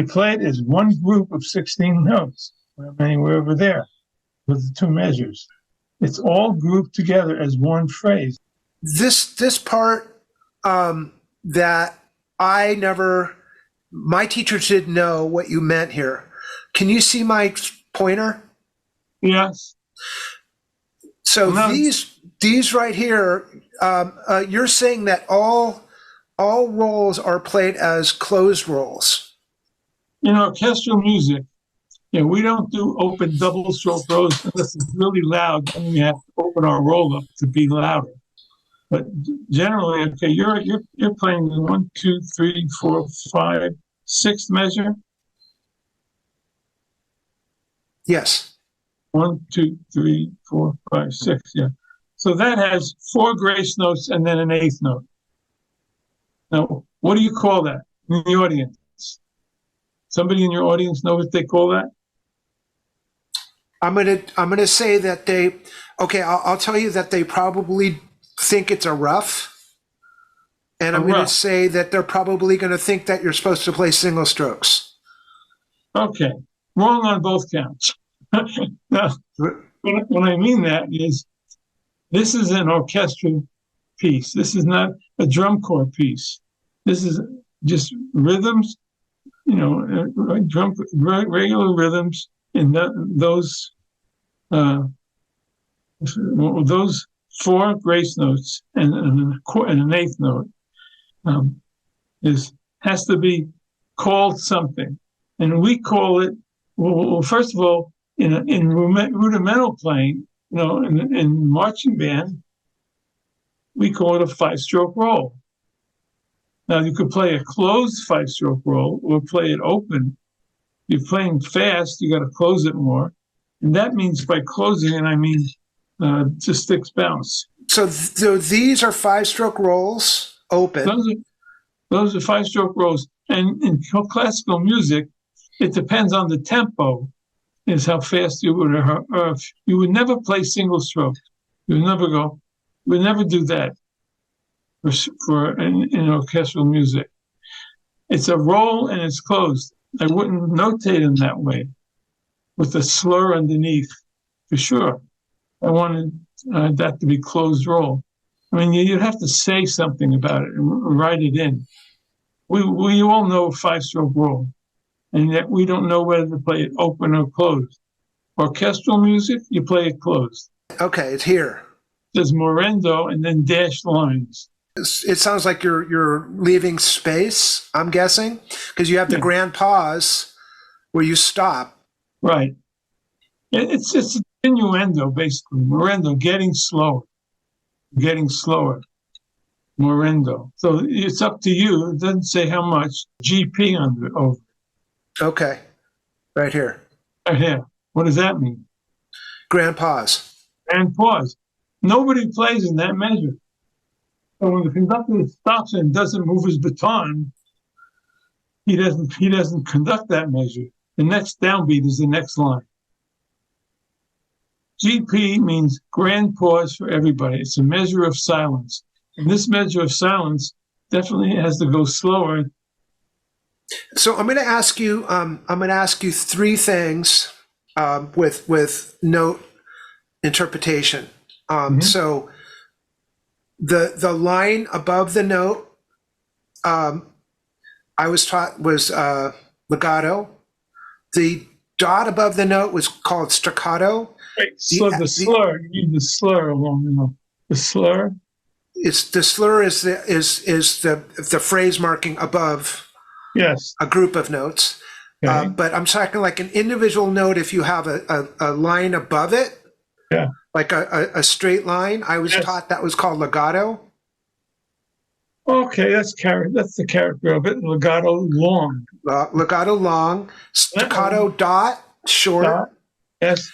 B: play it as one group of 16 notes, anywhere over there, with the two measures. It's all grouped together as one phrase.
A: This part that my teachers didn't know what you meant here. Can you see my pointer?
B: Yes.
A: So these right here, you're saying that all rolls are played as closed rolls.
B: In orchestral music, we don't do open double stroke rolls unless it's really loud, and we have to open our roll up to be louder. But generally, okay, you're playing the 1, 2, 3, 4, 5, 6th measure.
A: Yes.
B: 1, 2, 3, 4, 5, 6. Yeah. So that has 4 grace notes and then an 8th note. Now, what do you call that in the audience? Somebody in your audience know what they call that?
A: I'm gonna say that they. Okay, I'll tell you that they probably think it's a rough, and I'm going to say that they're probably going to think that you're supposed to play single strokes.
B: Okay, wrong on both counts. Now, when I mean that is, this is an orchestral piece. This is not a drum corps piece. This is just rhythms, regular rhythms in those 4 grace notes and an 8th note has to be called something, and we call it. Well, first of all, in rudimental playing, in marching band, we call it a 5-stroke roll. Now, you could play a closed 5-stroke roll or play it open. If you're playing fast, you got to close it more, and that means by closing it, I mean just sticks bounce.
A: So these are 5-stroke rolls, open.
B: Those are 5-stroke rolls. And in classical music, it depends on the tempo, is how fast you would, or you would never play single stroke. You would never do that in orchestral music. It's a roll and it's closed. I wouldn't notate them that way with a slur underneath, for sure. I wanted that to be closed roll. I mean, you'd have to say something about it and write it in. We all know a 5-stroke roll, and yet we don't know whether to play it open or closed. Orchestral music, you play it closed.
A: Okay, it's here.
B: There's morendo and then dashed lines.
A: It sounds like you're leaving space, I'm guessing, because you have the grand pause where you stop.
B: Right. It's a diminuendo, basically. Morendo, getting slower. Morendo. So it's up to you. It doesn't say how much. GP over.
A: Okay. Right here.
B: Right here. What does that mean?
A: Grand pause.
B: Grand pause. Nobody plays in that measure. So when the conductor stops and doesn't move his baton, he doesn't conduct that measure. The next downbeat is the next line. GP means grand pause for everybody. It's a measure of silence. And this measure of silence definitely has to go slower.
A: So I'm going to ask you 3 things with note interpretation. So the line above the note, I was taught was legato. The dot above the note was called staccato.
B: Right. So the slur, you need the slur along the note. The slur.
A: It's the slur is the phrase marking above.
B: Yes.
A: A group of notes.
B: Okay.
A: But I'm talking like an individual note. If you have a line above it, like a straight line, I was taught that was called legato.
B: Okay, that's the character of it. Legato long.
A: Legato long. Staccato dot short.
B: Dot. Yes.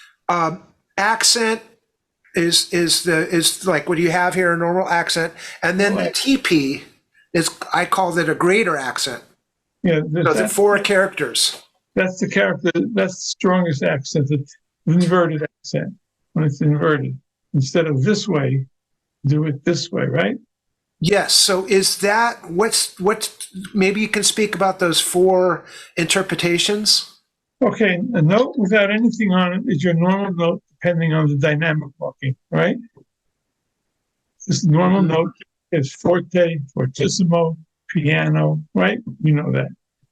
A: Accent is like what you have here, a normal accent, and then the TP is, I call it a greater accent.
B: Yeah.
A: So the 4 characters.
B: That's the character. That's the strongest accent. It's inverted accent. When it's inverted, instead of this way, do it this way, right?
A: Yes. So is that what's maybe you can speak about those 4 interpretations?
B: Okay, a note without anything on it is your normal note, depending on the dynamic marking, right? This normal note is forte, fortissimo, piano, right? We know that.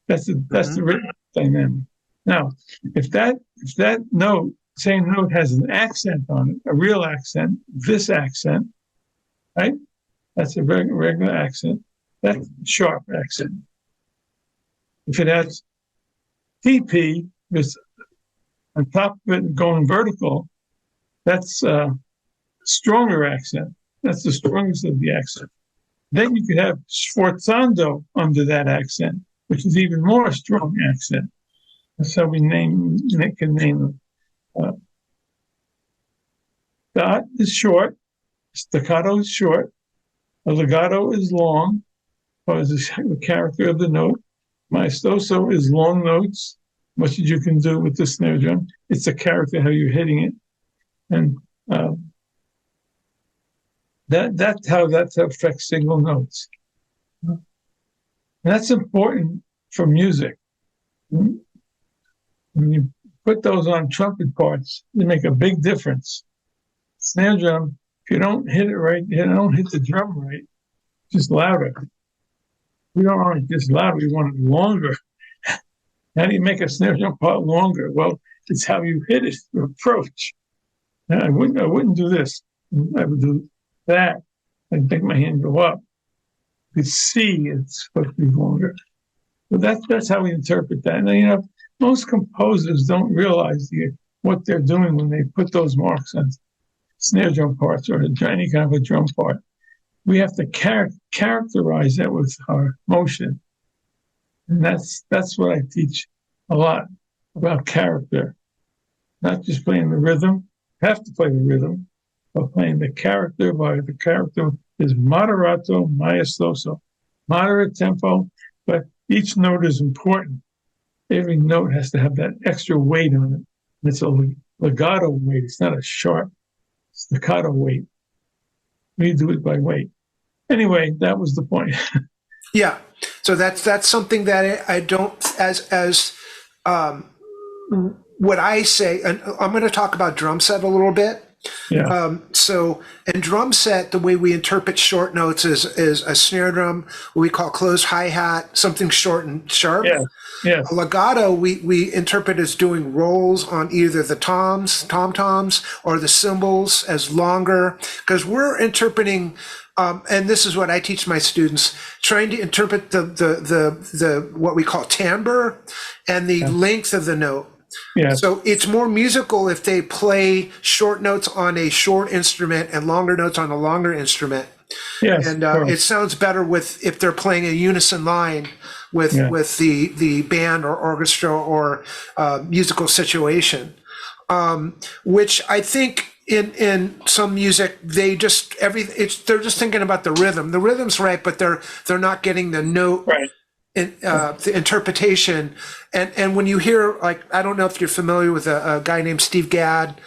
B: That's the written dynamic. Now, if that note, same note, has an accent on it, a real accent, this accent, right? That's a regular accent. That's sharp accent. If it has TP, this on top of it going vertical, that's a stronger accent. That's the strongest of the accent. Then you could have sforzando under that accent, which is even more strong accent. That's how we can name them. Dot is short, staccato is short, a legato is long, because it's the character of the note. Maestoso is long notes, much as you can do with the snare drum. It's a character, how you're hitting it. And that's how that affects single notes. And that's important for music. When you put those on trumpet parts, they make a big difference. Snare drum, if you don't hit it right, you don't hit the drum right, just louder. We don't want it just louder, we want it longer. How do you make a snare drum part longer? Well, it's how you hit it, your approach. And I wouldn't do this. I would do that. I'd make my hand go up. You could see it's supposed to be longer. But that's how we interpret that. And most composers don't realize what they're doing when they put those marks on snare drum parts or any kind of a drum part. We have to characterize that with our motion. And that's what I teach a lot about character. Not just playing the rhythm, have to play the rhythm, but playing the character by the character is moderato maestoso. Moderate tempo, but each note is important. Every note has to have that extra weight on it. It's a legato weight. It's not a sharp staccato weight. We do it by weight. Anyway, that was the point.
A: Yeah. So that's something that I don't, as what I say, and I'm going to talk about drum set a little bit.
B: Yeah.
A: So in drum set, the way we interpret short notes is a snare drum, what we call closed hi-hat, something short and sharp.
B: Yeah. Yeah.
A: A legato, we interpret as doing rolls on either the tom-toms, or the cymbals as longer, because we're interpreting, and this is what I teach my students, trying to interpret the what we call timbre and the length of the note.
B: Yeah.
A: So it's more musical if they play short notes on a short instrument and longer notes on a longer instrument.
B: Yes,
A: And it sounds better if they're playing a unison line with the band or orchestra or musical situation, which I think in some music they're just thinking about the rhythm. The rhythm's right, but they're not getting the note.
B: Right.
A: The interpretation, and when you hear, like, I don't know if you're familiar with a guy named Steve Gadd,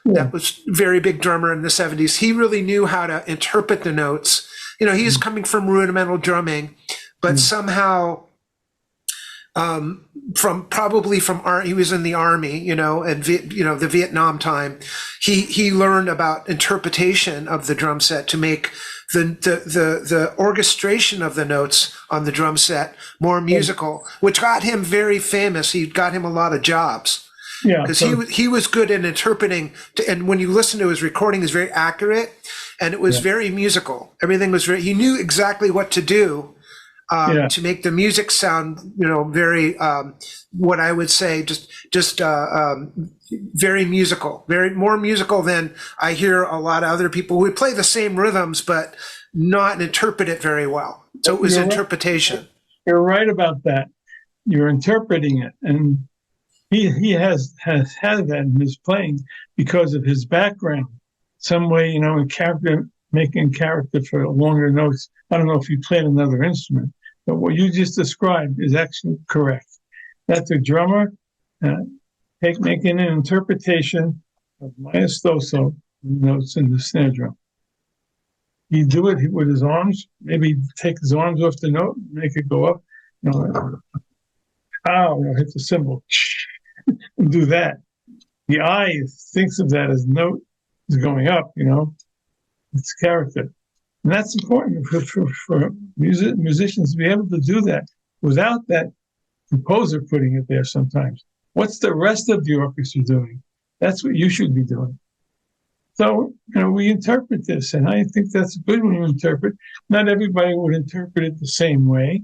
A: that was a very big drummer in the 70s. He really knew how to interpret the notes. He's coming from rudimental drumming, but somehow he was in the army, and the Vietnam time, he learned about interpretation of the drum set to make the orchestration of the notes on the drum set more musical, which got him very famous. He got him a lot of jobs. Yeah, because he was good at interpreting, and when you listen to his recording, is very accurate, and it was very musical. Everything was he knew exactly what to do to make the music sound, very what I would say just very musical, very more musical than I hear a lot of other people who play the same rhythms but not interpret it very well. So it was interpretation.
B: You're right about that. You're interpreting it, and he has had that in his playing because of his background. Some way, in character, making character for longer notes. I don't know if you played another instrument, but what you just described is actually correct. That's a drummer making an interpretation of maestoso notes in the snare drum. He do it with his arms, maybe take his arms off the note, make it go up, hit the cymbal, and do that. The eye thinks of that as note is going up, it's character. And that's important for musicians to be able to do that without that composer putting it there sometimes. What's the rest of the orchestra doing? That's what you should be doing. So, we interpret this, and I think that's good when you interpret. Not everybody would interpret it the same way.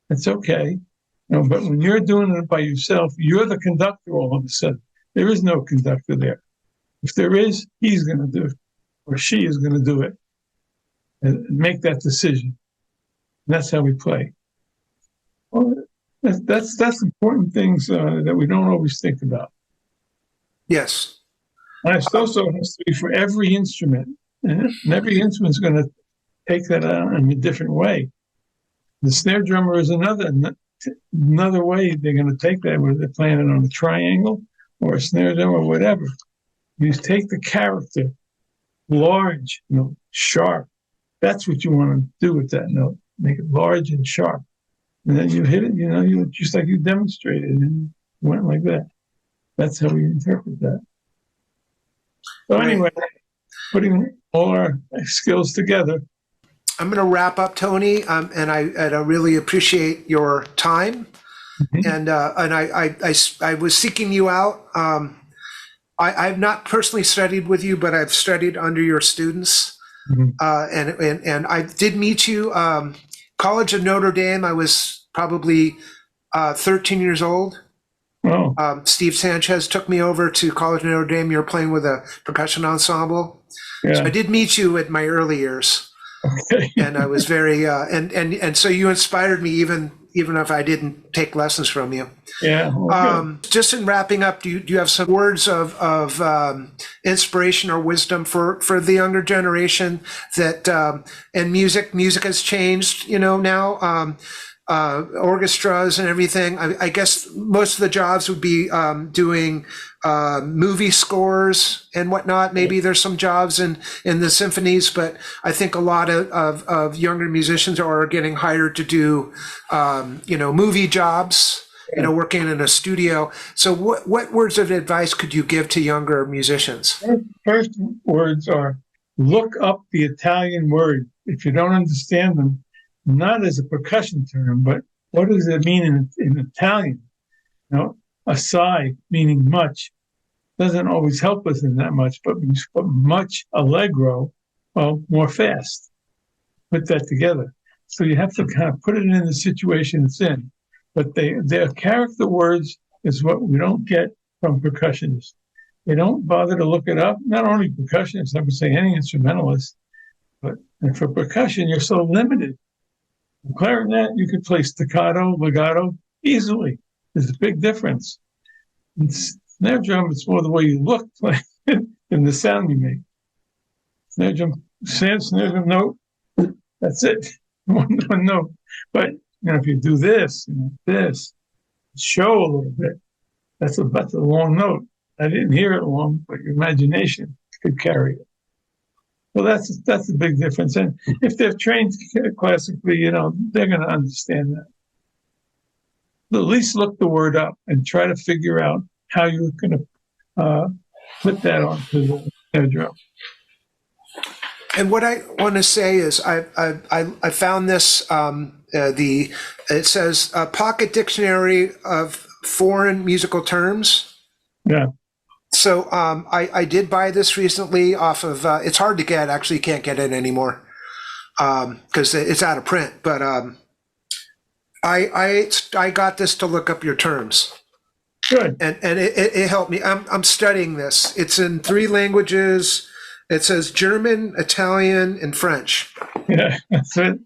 B: That's okay. But when you're doing it by yourself, you're the conductor all of a sudden. There is no conductor there. If there is, he's going to do it, or she is going to do it, and make that decision. And that's how we play. Well, that's important things that we don't always think about.
A: Yes.
B: And it also has to be for every instrument, and every instrument is going to take that on in a different way. The snare drummer is another way they're going to take that, whether they're playing it on a triangle or a snare drum or whatever. You take the character, large, sharp. That's what you want to do with that note. Make it large and sharp. And then you hit it, you just like you demonstrated, and went like that. That's how we interpret that. So anyway, putting all our skills together.
A: I'm going to wrap up, Tony, and I really appreciate your time. Mm-hmm. And I was seeking you out. I've not personally studied with you, but I've studied under your students. Mm-hmm. And I did meet you, College of Notre Dame. I was probably 13 years old. Oh. Steve Sanchez took me over to College of Notre Dame. You were playing with a percussion ensemble. Yeah. So I did meet you in my early years. Okay. And I was very, and so you inspired me even if I didn't take lessons from you. Yeah. Okay. Just in wrapping up, do you have some words of inspiration or wisdom for the younger generation that, and music has changed, now, orchestras and everything. I guess most of the jobs would be doing movie scores and whatnot. Maybe there's some jobs in the symphonies, but I think a lot of younger musicians are getting hired to do movie jobs, working in a studio. So what words of advice could you give to younger musicians?
B: First words are, look up the Italian word. If you don't understand them, not as a percussion term, but what does it mean in Italian? Assai, meaning much, doesn't always help us in that much, but much allegro, well, more fast. Put that together. So you have to kind of put it in the situation it's in. But their character words is what we don't get from percussionists. They don't bother to look it up. Not only percussionists, I would say any instrumentalist, and for percussion, you're so limited. In clarinet, you could play staccato, legato easily. There's a big difference. In snare drum, it's more the way you look than the sound you make. Snare drum note, that's it. One note. But if you do this, show a little bit. That's a long note. I didn't hear it long, but your imagination could carry it. Well, that's the big difference. And if they're trained classically, they're going to understand that. But at least look the word up and try to figure out how you're going to put that onto the snare drum.
A: And what I want to say is, I found this. It says Pocket Dictionary of Foreign Musical Terms. Yeah. So I did buy this recently off of, it's hard to get, actually you can't get it anymore because it's out of print, but I got this to look up your terms. Good. And it helped me. I'm studying this. It's in 3 languages. It says German, Italian, and French. Yeah, that's it.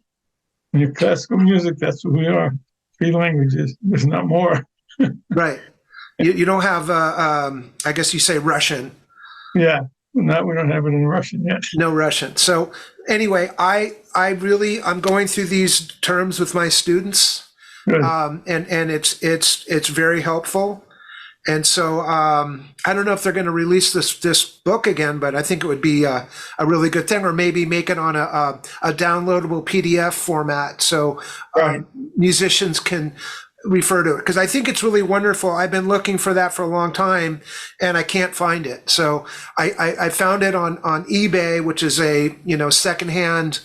A: In your classical music, that's what we are. 3 languages. There's not more. Right. You don't have, I guess you say Russian. Yeah, we don't have it in Russian yet. No Russian. So anyway, I'm going through these terms with my students, and it's very helpful. And so I don't know if they're going to release this book again, but I think it would be a really good thing, or maybe make it on a downloadable PDF format so musicians can refer to it, because I think it's really wonderful. I've been looking for that for a long time and I can't find it. So I found it on eBay, which is a secondhand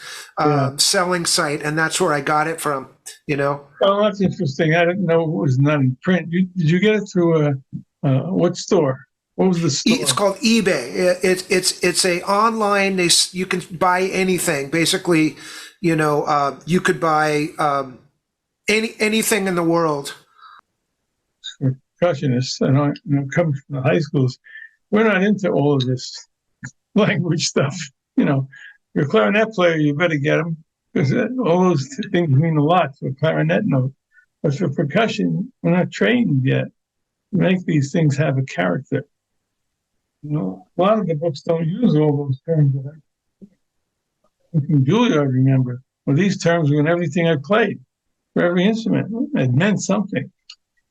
A: selling site, and that's where I got it from. Oh, that's interesting. I didn't know it was not in print. Did you get it through what store?
B: What was the store?
A: It's called eBay. It's a online. You can buy anything. Basically, you could buy anything in the world.
B: Percussionists, and I come from the high schools. We're not into all of this language stuff. You're a clarinet player, you better get them, because all those things mean a lot for a clarinet note. But for percussion, we're not trained yet to make these things have a character. A lot of the books don't use all those terms that I from Juilliard, remember. Well, these terms were in everything I played for every instrument. It meant something.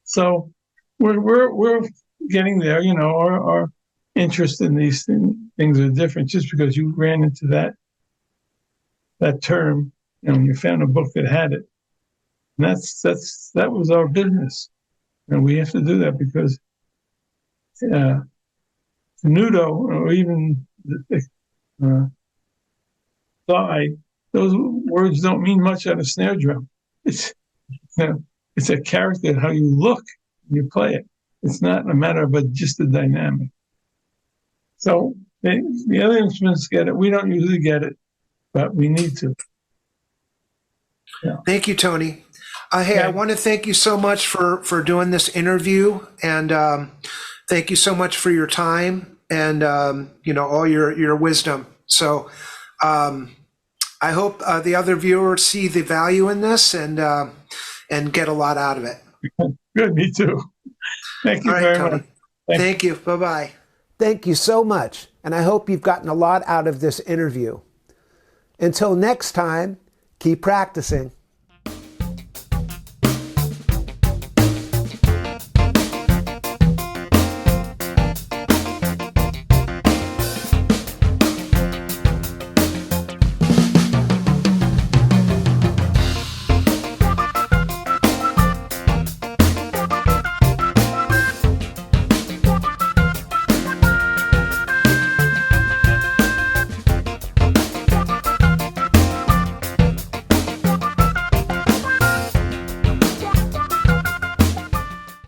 B: So we're getting there. Our interest in these things are different. Just because you ran into that term, and you found a book that had it, and that was our business, and we have to do that because nudo or even thigh, those words don't mean much on a snare drum. It's a character, how you look when you play it. It's not a matter of just a dynamic. So the other instruments get it. We don't usually get it, but we need to. Yeah.
A: Thank you, Tony. Hey, I want to thank you so much for doing this interview, and thank you so much for your time and all your wisdom. So I hope the other viewers see the value in this and get a lot out of it.
B: Good, me too. Thank you very much.
A: Thank you. Bye-bye. Thank you so much, and I hope you've gotten a lot out of this interview. Until next time, keep practicing.